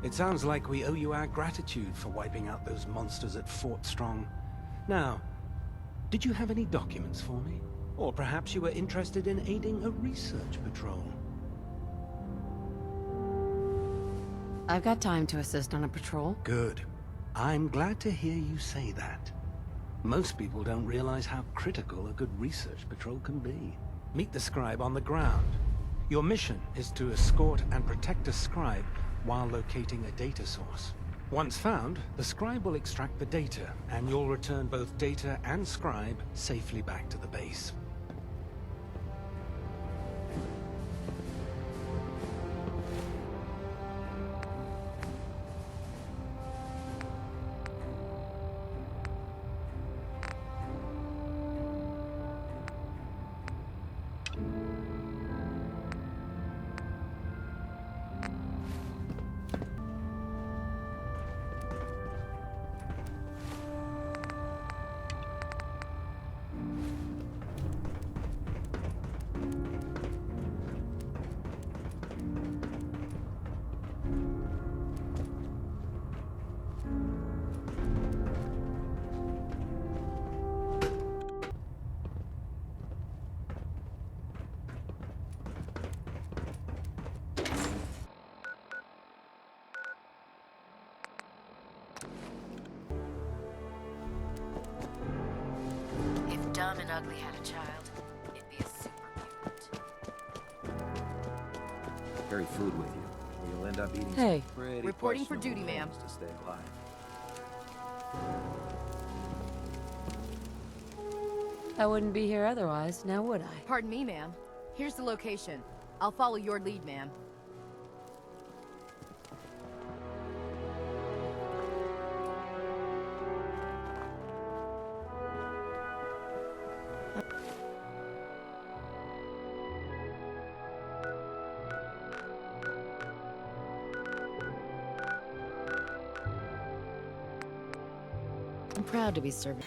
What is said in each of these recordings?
It sounds like we owe you our gratitude for wiping out those monsters at Fort Strong. Now, did you have any documents for me? Or perhaps you were interested in aiding a research patrol? I've got time to assist on a patrol. Good. I'm glad to hear you say that. Most people don't realize how critical a good research patrol can be. Meet the scribe on the ground. Your mission is to escort and protect a scribe while locating a data source. Once found, the scribe will extract the data, and you'll return both data and scribe safely back to the base. If Dumb and Ugly had a child, it'd be a super mutant. Carry food with you, or you'll end up eating Hey. some pretty Reporting for questionable duty, ma'am. things to stay alive. I wouldn't be here otherwise, now would I? Pardon me, ma'am. Here's the location. I'll follow your lead, ma'am. I'm proud to be serving.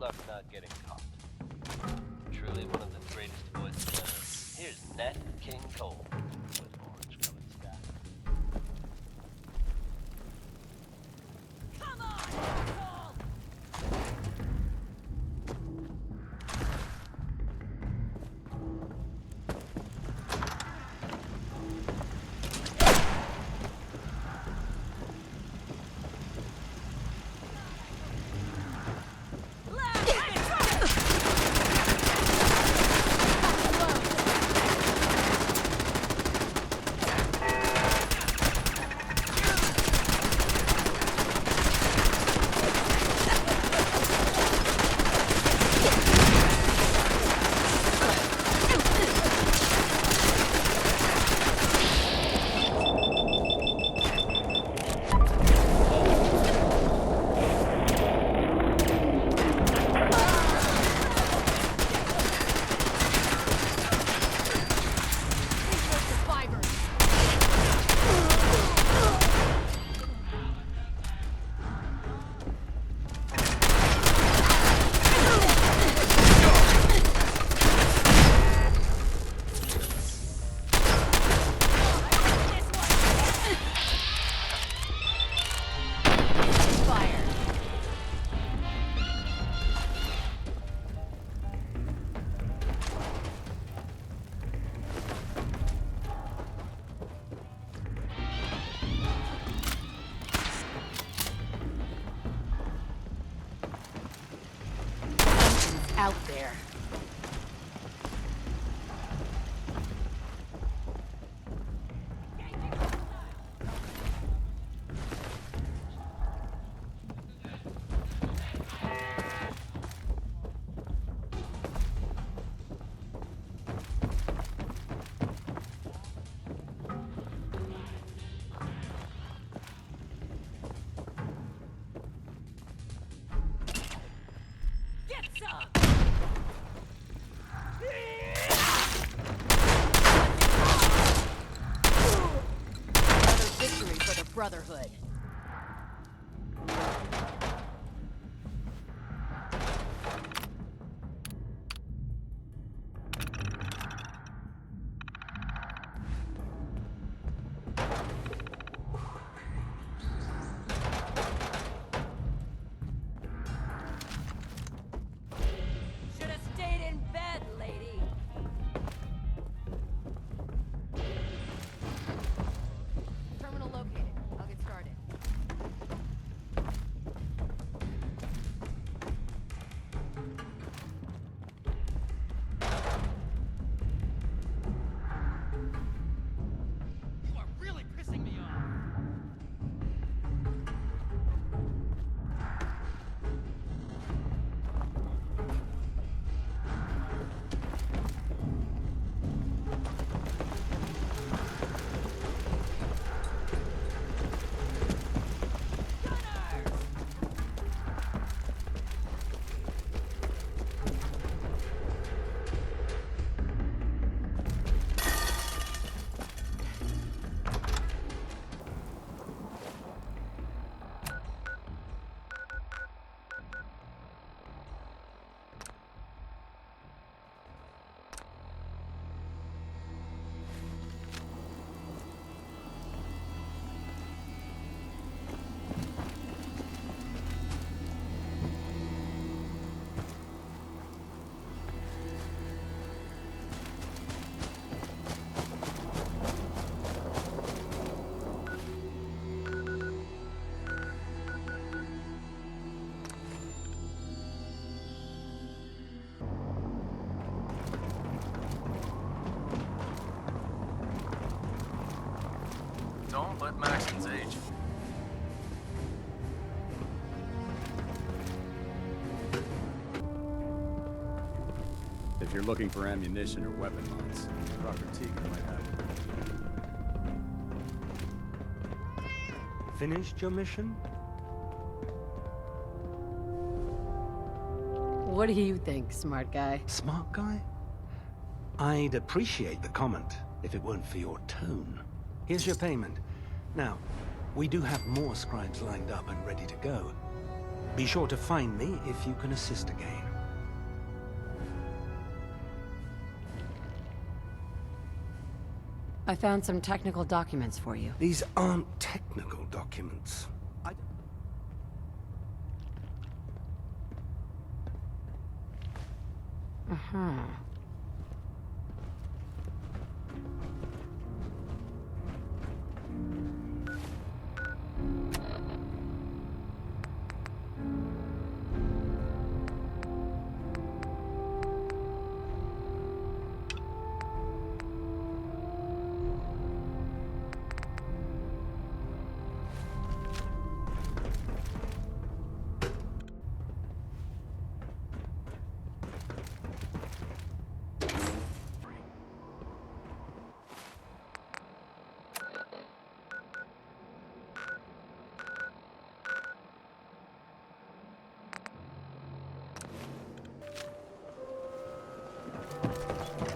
luck not getting caught. Truly one of the greatest voices ever. Here's Nat King Cole with Orange-Colored Sky. Come on, Cole! Out there. Get some! Another victory for the Brotherhood. Should have stayed in bed, lady. Terminal located. I'll get started. You are really pissing me off. Don't let Maxon's age. If you're looking for ammunition or weapon mods, Dr. Teagan might have it. Finished your mission? What do you think, smart guy? Smart guy? I'd appreciate the comment if it weren't for your tone. Here's your payment. Now, we do have more scribes lined up and ready to go. Be sure to find me if you can assist again. I found some technical documents for you. These aren't technical documents.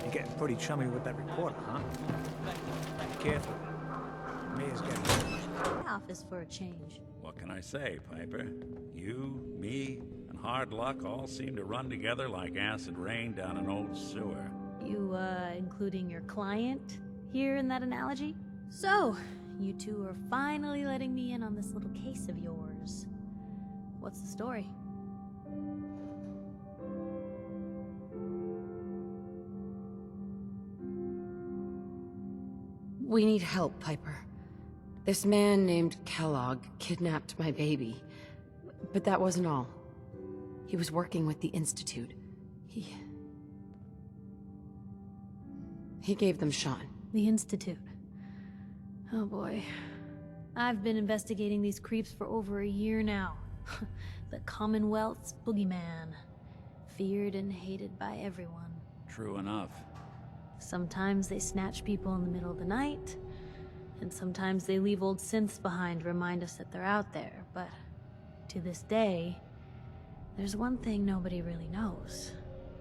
You're getting pretty chummy with that reporter, huh? Be careful. Mayor's getting... Office for a change. What can I say, Piper? You, me, and hard luck all seem to run together like acid rain down an old sewer. You, including your client here in that analogy? So, you two are finally letting me in on this little case of yours. What's the story? We need help, Piper. This man named Kellogg kidnapped my baby. But that wasn't all. He was working with the Institute. He gave them Sean. The Institute. Oh boy. I've been investigating these creeps for over a year now. The Commonwealth's boogeyman. Feared and hated by everyone. True enough. Sometimes they snatch people in the middle of the night, and sometimes they leave old synths behind to remind us that they're out there, but to this day, there's one thing nobody really knows.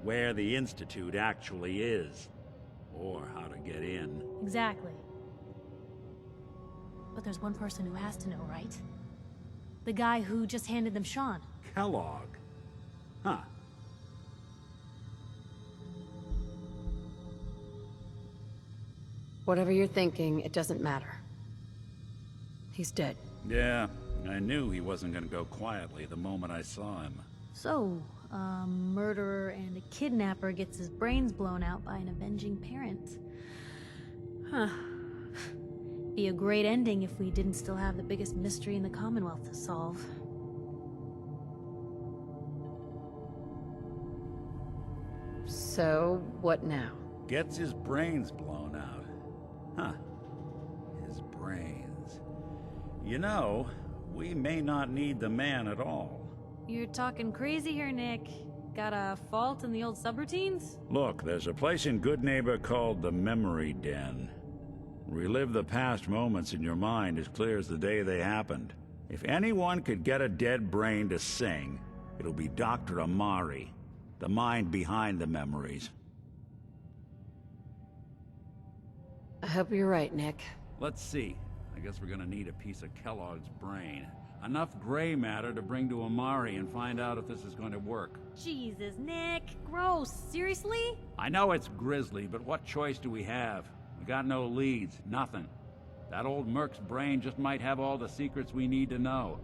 Where the Institute actually is. Or how to get in. Exactly. But there's one person who has to know, right? The guy who just handed them Sean. Kellogg. Huh. Whatever you're thinking, it doesn't matter. He's dead. Yeah, I knew he wasn't gonna go quietly the moment I saw him. So, a murderer and a kidnapper gets his brains blown out by an avenging parent. Huh. Be a great ending if we didn't still have the biggest mystery in the Commonwealth to solve. So, what now? Gets his brains blown out. Huh. His brains. You know, we may not need the man at all. You're talking crazy here, Nick. Got a fault in the old subroutines? Look, there's a place in Good Neighbor called the Memory Den. Relive the past moments in your mind as clear as the day they happened. If anyone could get a dead brain to sing, it'll be Dr. Amari, the mind behind the memories. I hope you're right, Nick. Let's see. I guess we're gonna need a piece of Kellogg's brain. Enough gray matter to bring to Amari and find out if this is going to work. Jesus, Nick. Gross. Seriously? I know it's grisly, but what choice do we have? We got no leads, nothing. That old Merc's brain just might have all the secrets we need to know.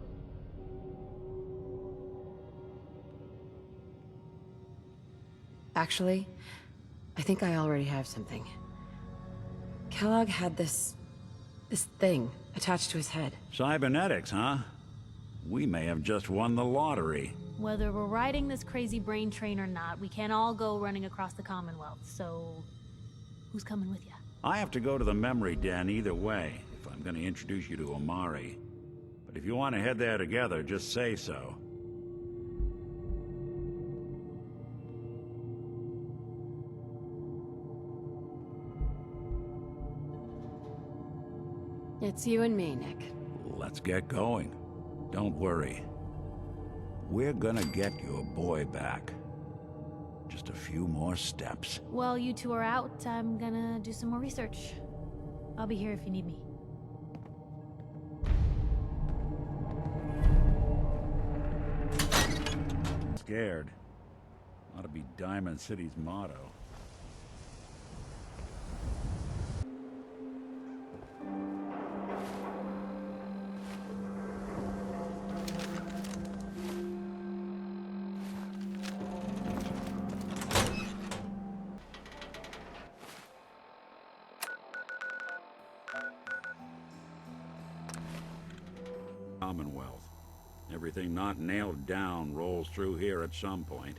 Actually, I think I already have something. Kellogg had this thing attached to his head. Cybernetics, huh? We may have just won the lottery. Whether we're riding this crazy brain train or not, we can't all go running across the Commonwealth, so... who's coming with you? I have to go to the Memory Den either way, if I'm gonna introduce you to Amari. But if you want to head there together, just say so. It's you and me, Nick. Let's get going. Don't worry. We're gonna get your boy back. Just a few more steps. While you two are out, I'm gonna do some more research. I'll be here if you need me. scared. Ought to be Diamond City's motto. Commonwealth. Everything not nailed down rolls through here at some point.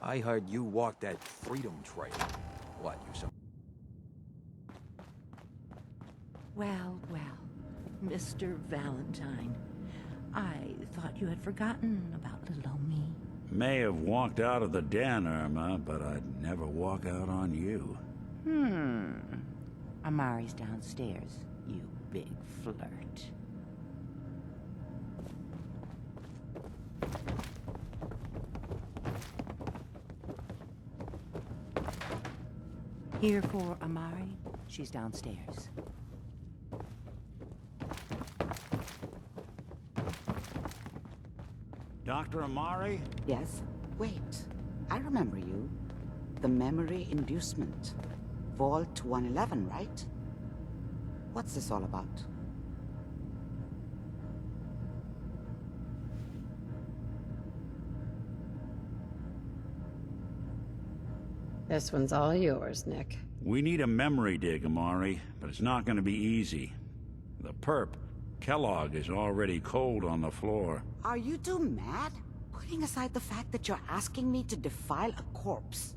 I heard you walked that freedom trail. What, you some... Well, Mr. Valentine. I thought you had forgotten about little old me. May have walked out of the den, Irma, but I'd never walk out on you. Amari's downstairs, you big flirt. Here for Amari? She's downstairs. Dr. Amari? Yes? Wait. I remember you. The memory inducement. Vault 111, right? What's this all about? This one's all yours, Nick. We need a memory dig, Amari, but it's not going to be easy. The perp, Kellogg, is already cold on the floor. Are you two mad? Putting aside the fact that you're asking me to defile a corpse,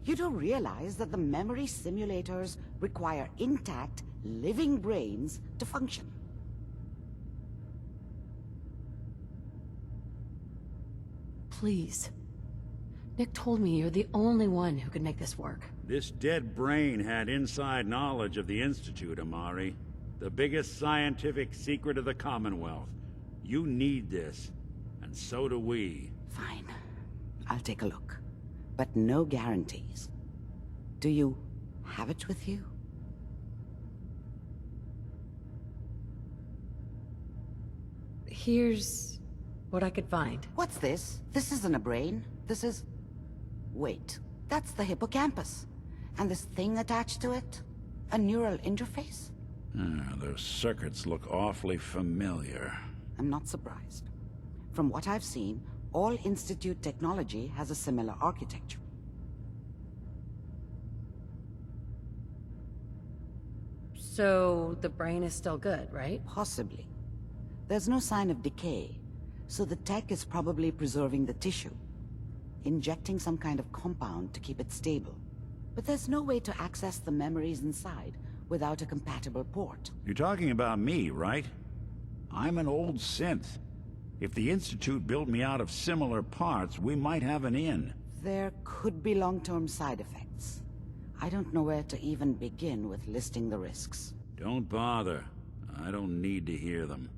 you do realize that the memory simulators require intact, living brains to function. Please. Nick told me you're the only one who could make this work. This dead brain had inside knowledge of the Institute, Amari. The biggest scientific secret of the Commonwealth. You need this, and so do we. Fine. I'll take a look. But no guarantees. Do you have it with you? Here's what I could find. What's this? This isn't a brain. This is... Wait. That's the hippocampus. And this thing attached to it? A neural interface? Those circuits look awfully familiar. I'm not surprised. From what I've seen, all Institute technology has a similar architecture. So the brain is still good, right? Possibly. There's no sign of decay, so the tech is probably preserving the tissue, injecting some kind of compound to keep it stable. But there's no way to access the memories inside without a compatible port. You're talking about me, right? I'm an old synth. If the Institute built me out of similar parts, we might have an in. There could be long-term side effects. I don't know where to even begin with listing the risks. Don't bother. I don't need to hear them.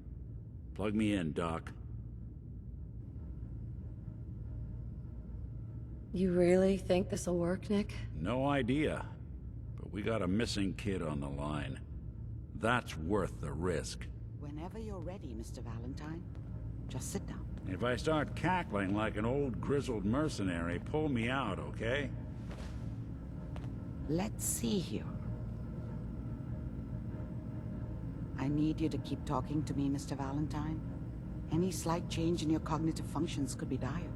Plug me in, Doc. You really think this'll work, Nick? No idea. But we got a missing kid on the line. That's worth the risk. Whenever you're ready, Mr. Valentine. Just sit down. If I start cackling like an old grizzled mercenary, pull me out, okay? Let's see here. I need you to keep talking to me, Mr. Valentine. Any slight change in your cognitive functions could be dire.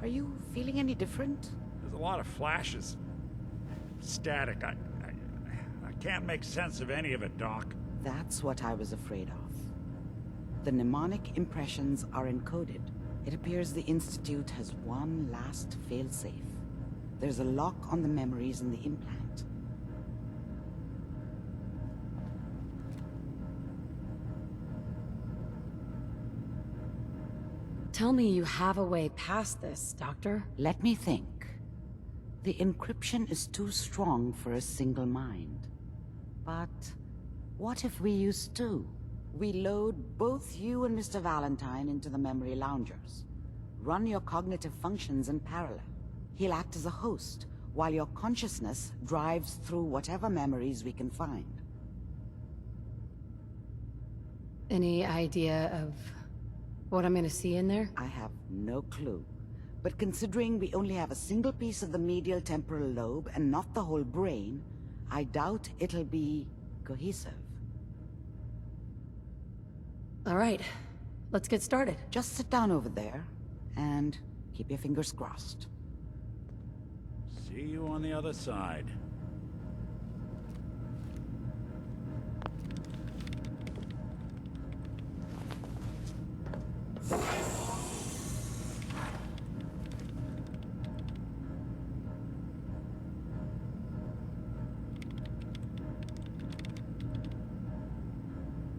Are you feeling any different? There's a lot of flashes. Static. I can't make sense of any of it, Doc. That's what I was afraid of. The mnemonic impressions are encoded. It appears the Institute has one last failsafe. There's a lock on the memories in the implant. Tell me you have a way past this, Doctor. Let me think. The encryption is too strong for a single mind. But what if we use two? We load both you and Mr. Valentine into the memory loungers. Run your cognitive functions in parallel. He'll act as a host, while your consciousness drives through whatever memories we can find. Any idea of what I'm gonna see in there? I have no clue. But considering we only have a single piece of the medial temporal lobe and not the whole brain, I doubt it'll be cohesive. All right, let's get started. Just sit down over there and keep your fingers crossed. See you on the other side.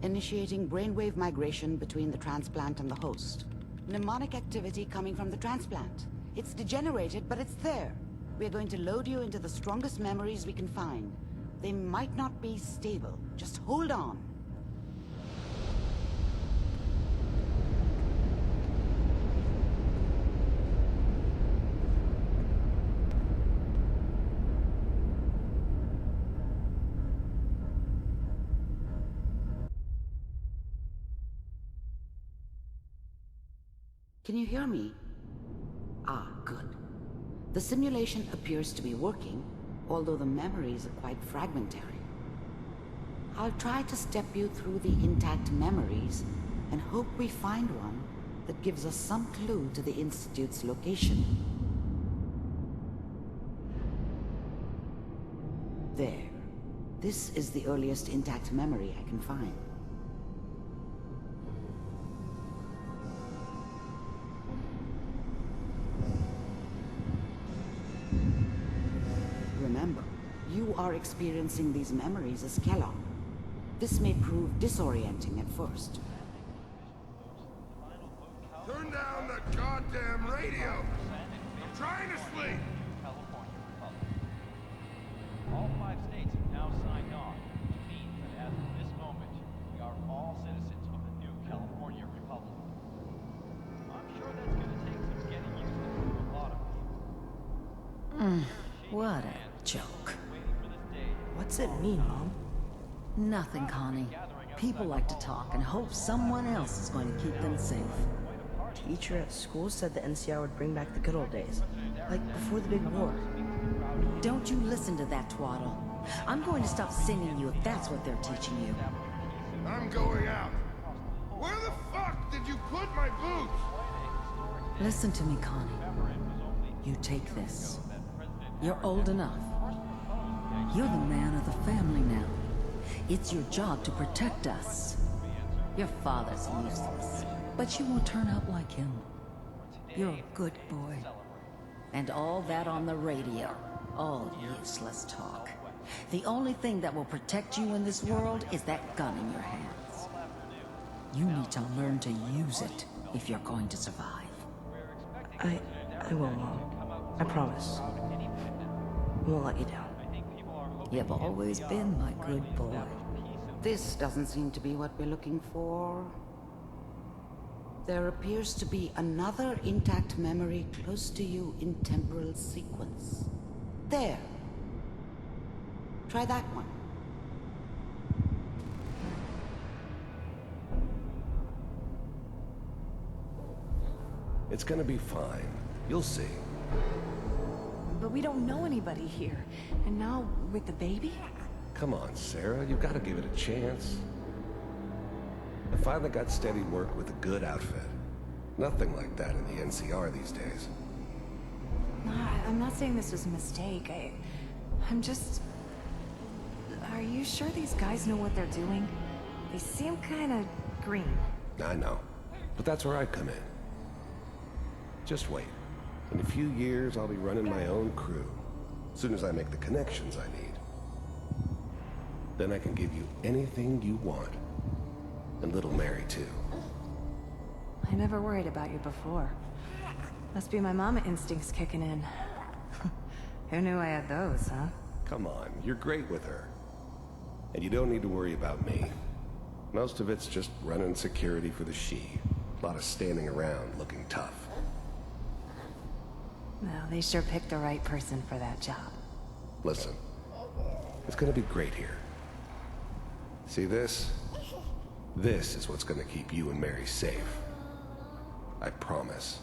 Initiating brainwave migration between the transplant and the host. Mnemonic activity coming from the transplant. It's degenerated, but it's there. We're going to load you into the strongest memories we can find. They might not be stable. Just hold on. Can you hear me? Ah, good. The simulation appears to be working, although the memories are quite fragmentary. I'll try to step you through the intact memories and hope we find one that gives us some clue to the Institute's location. There. This is the earliest intact memory I can find. Remember, you are experiencing these memories as Kellogg. This may prove disorienting at first. Turn down the goddamn radio! I'm trying to sleep! All 5 states have now signed on, which means that as of this moment, we are all citizens of the new California Republic. I'm sure that's gonna take some getting used to for a lot of people. What a joke. What's it mean, Mom? Nothing, Connie. People like to talk and hope someone else is going to keep them safe. Teacher at school said the NCR would bring back the good old days, like before the big war. Don't you listen to that twaddle. I'm going to stop sending you if that's what they're teaching you. I'm going out. Where the fuck did you put my boots? Listen to me, Connie. You take this. You're old enough. You're the man of the family now. It's your job to protect us. Your father's useless, but you won't turn out like him. You're a good boy. And all that on the radio, all useless talk. The only thing that will protect you in this world is that gun in your hands. You need to learn to use it if you're going to survive. I will, Mom. I promise. I won't let you down. You've always been my good boy. This doesn't seem to be what we're looking for. There appears to be another intact memory close to you in temporal sequence. There. Try that one. It's gonna be fine. You'll see. But we don't know anybody here. And now, with the baby? Come on, Sarah. You've got to give it a chance. I finally got steady work with a good outfit. Nothing like that in the NCR these days. I'm not saying this was a mistake. I'm just... Are you sure these guys know what they're doing? They seem kinda green. I know. But that's where I come in. Just wait. In a few years, I'll be running my own crew. As soon as I make the connections I need. Then I can give you anything you want. And little Mary, too. I never worried about you before. Must be my mama instincts kicking in. Who knew I had those, huh? Come on, you're great with her. And you don't need to worry about me. Most of it's just running security for the she. A lot of standing around looking tough. Well, they sure picked the right person for that job. Listen, it's gonna be great here. See this? This is what's gonna keep you and Mary safe. I promise.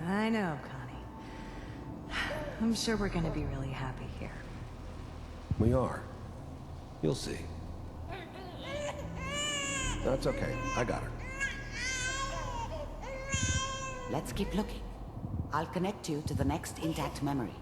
I know, Connie. I'm sure we're gonna be really happy here. We are. You'll see. That's okay. I got her. Let's keep looking. I'll connect you to the next intact memory.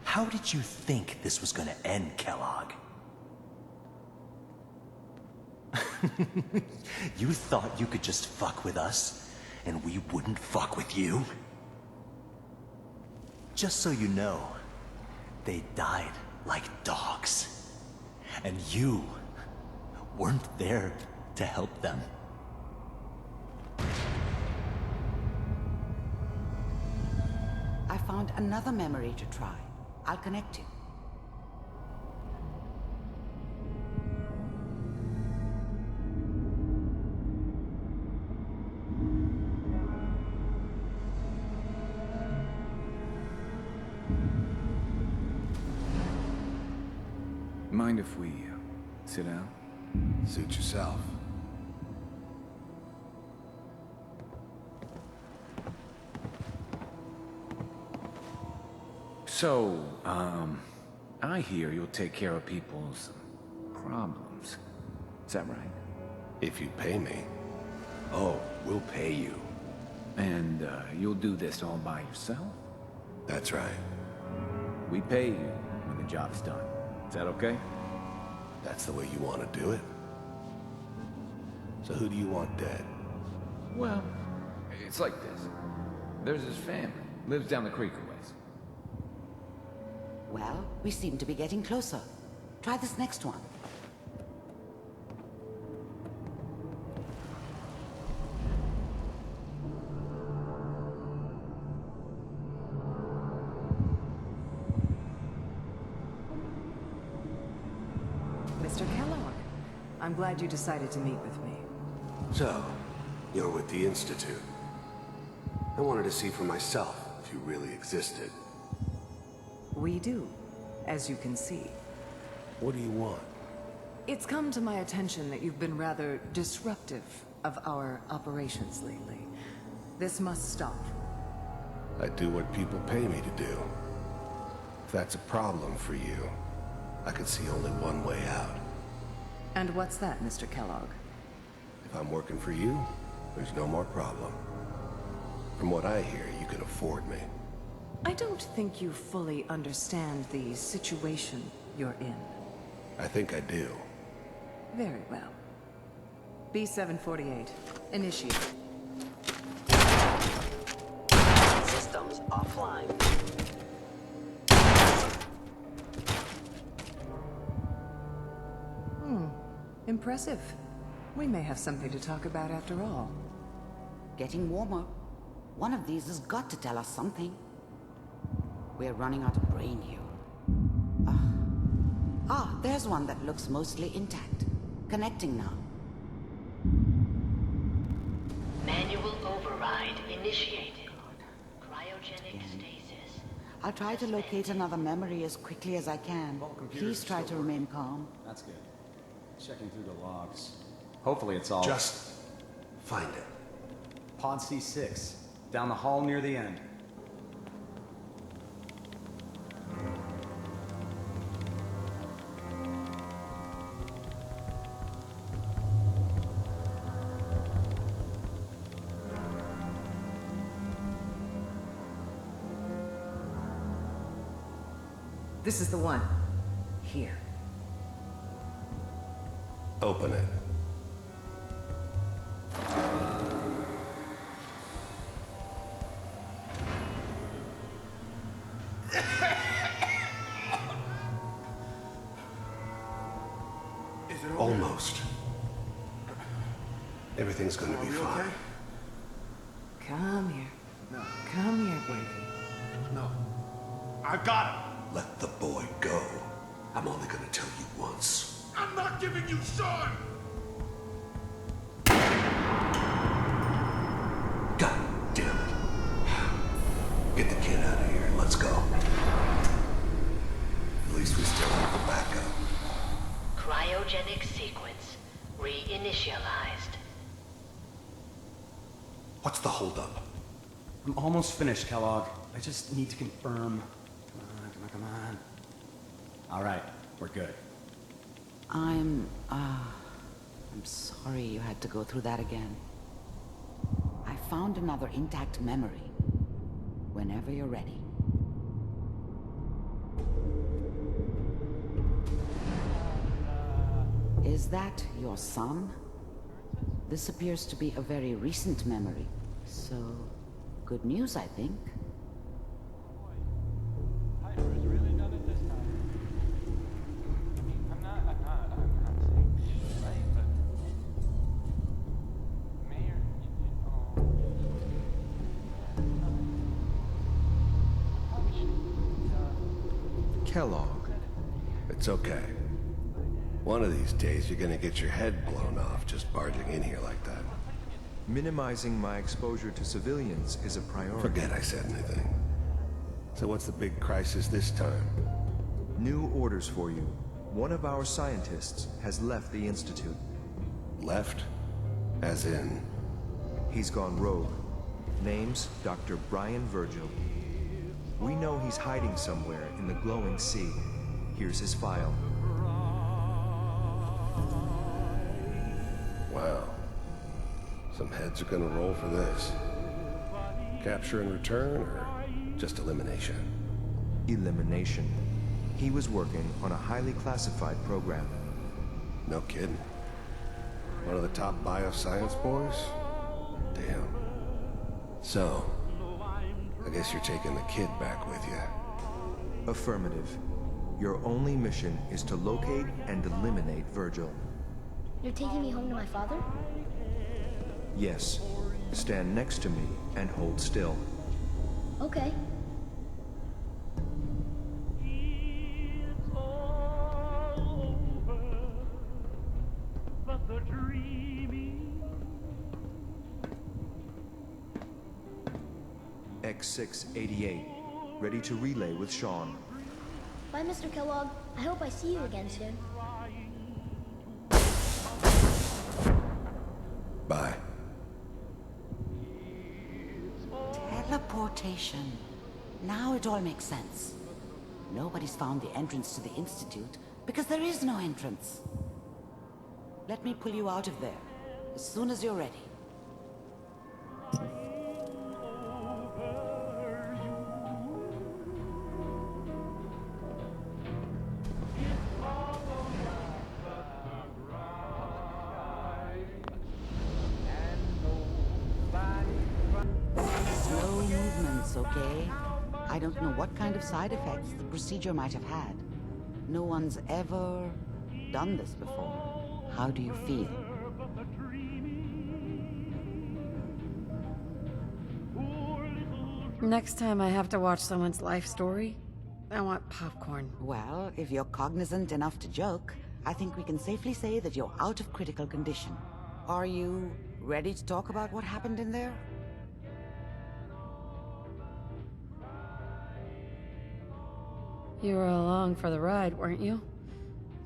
How did you think this was gonna end, Kellogg? You thought you could just fuck with us, and we wouldn't fuck with you? Just so you know, they died like dogs. And you weren't there to help them. I found another memory to try. I'll connect you. Mind if we sit down? Suit yourself. So, I hear you'll take care of people's problems. Is that right? If you pay me. Oh, we'll pay you. And, you'll do this all by yourself? That's right. We pay you when the job's done. Is that okay? That's the way you want to do it? So who do you want dead? Well, it's like this. There's his family. Lives down the creek a ways. Well, we seem to be getting closer. Try this next one. Mr. Kellogg, I'm glad you decided to meet with me. So, you're with the Institute. I wanted to see for myself if you really existed. We do, as you can see. What do you want? It's come to my attention that you've been rather disruptive of our operations lately. This must stop. I do what people pay me to do. If that's a problem for you, I could see only one way out. And what's that, Mr. Kellogg? If I'm working for you, there's no more problem. From what I hear, you can afford me. I don't think you fully understand the situation you're in. I think I do. Very well. B-748, initiate. Systems offline. Impressive. We may have something to talk about after all. Getting warmer. One of these has got to tell us something. We're running out of brain here. There's one that looks mostly intact. Connecting now. Manual override initiated. Cryogenic stasis. I'll try to locate another memory as quickly as I can. Please try to remain calm. That's good. Checking through the logs. Hopefully it's all... Just find it. Pod C6. Down the hall near the end. This is the one. Here. Open it. Almost. Everything's gonna be fine. Okay? Come here. No. Come here, baby. No. I got him. Let the boy go. I'm only gonna tell you once. I'm not giving you Sean! God damn it. Get the kid out of here and let's go. At least we still have a backup. Cryogenic sequence reinitialized. What's the holdup? I'm almost finished, Kellogg. I just need to confirm. Come on. All right, we're good. I'm sorry you had to go through that again. I found another intact memory. Whenever you're ready. Is that your son? This appears to be a very recent memory. So, good news, I think. Kellogg. It's okay. One of these days you're gonna get your head blown off just barging in here like that. Minimizing my exposure to civilians is a priority. Forget I said anything. So what's the big crisis this time? New orders for you. One of our scientists has left the Institute. Left? As in? He's gone rogue. Name's Dr. Brian Virgil. We know he's hiding somewhere in the glowing sea. Here's his file. Wow. Some heads are gonna roll for this. Capture and return, or just elimination? Elimination. He was working on a highly classified program. No kidding. One of the top bioscience boys? Damn. So, I guess you're taking the kid back with you. Affirmative. Your only mission is to locate and eliminate Virgil. You're taking me home to my father? Yes. Stand next to me and hold still. Okay. X688. Ready to relay with Sean. Bye, Mr. Kellogg. I hope I see you again soon. Bye. Teleportation. Now it all makes sense. Nobody's found the entrance to the Institute because there is no entrance. Let me pull you out of there as soon as you're ready. Slow movements, okay? I don't know what kind of side effects the procedure might have had. No one's ever done this before. How do you feel? Next time I have to watch someone's life story, I want popcorn. Well, if you're cognizant enough to joke, I think we can safely say that you're out of critical condition. Are you ready to talk about what happened in there? You were along for the ride, weren't you?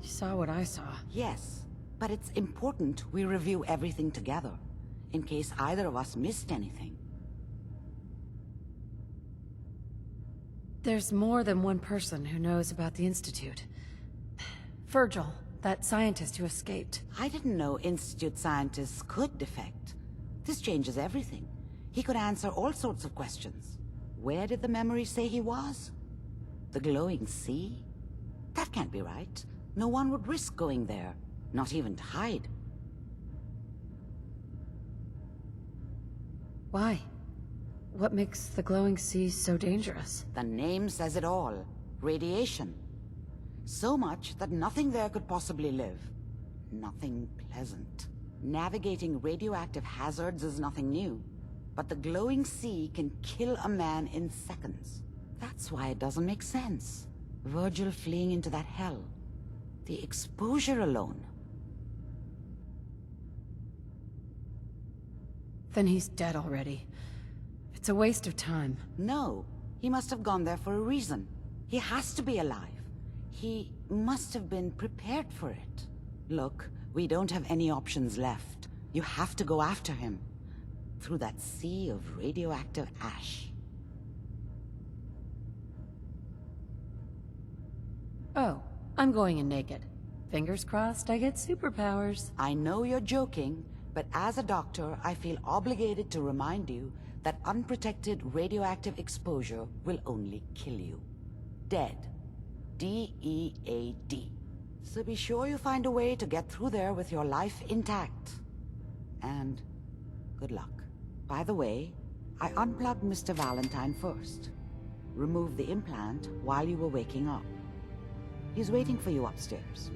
You saw what I saw. Yes, but it's important we review everything together, in case either of us missed anything. There's more than one person who knows about the Institute. Virgil, that scientist who escaped. I didn't know Institute scientists could defect. This changes everything. He could answer all sorts of questions. Where did the memory say he was? The glowing sea? That can't be right. No one would risk going there, not even to hide. Why? What makes the glowing sea so dangerous? The name says it all. Radiation. So much that nothing there could possibly live. Nothing pleasant. Navigating radioactive hazards is nothing new. But the glowing sea can kill a man in seconds. That's why it doesn't make sense. Virgil fleeing into that hell. The exposure alone. Then he's dead already. It's a waste of time. No, he must have gone there for a reason. He has to be alive. He must have been prepared for it. Look, we don't have any options left. You have to go after him. Through that sea of radioactive ash. Oh, I'm going in naked. Fingers crossed I get superpowers. I know you're joking, but as a doctor, I feel obligated to remind you that unprotected radioactive exposure will only kill you. Dead. D-E-A-D. So be sure you find a way to get through there with your life intact. And good luck. By the way, I unplugged Mr. Valentine first. Removed the implant while you were waking up. He's waiting for you upstairs.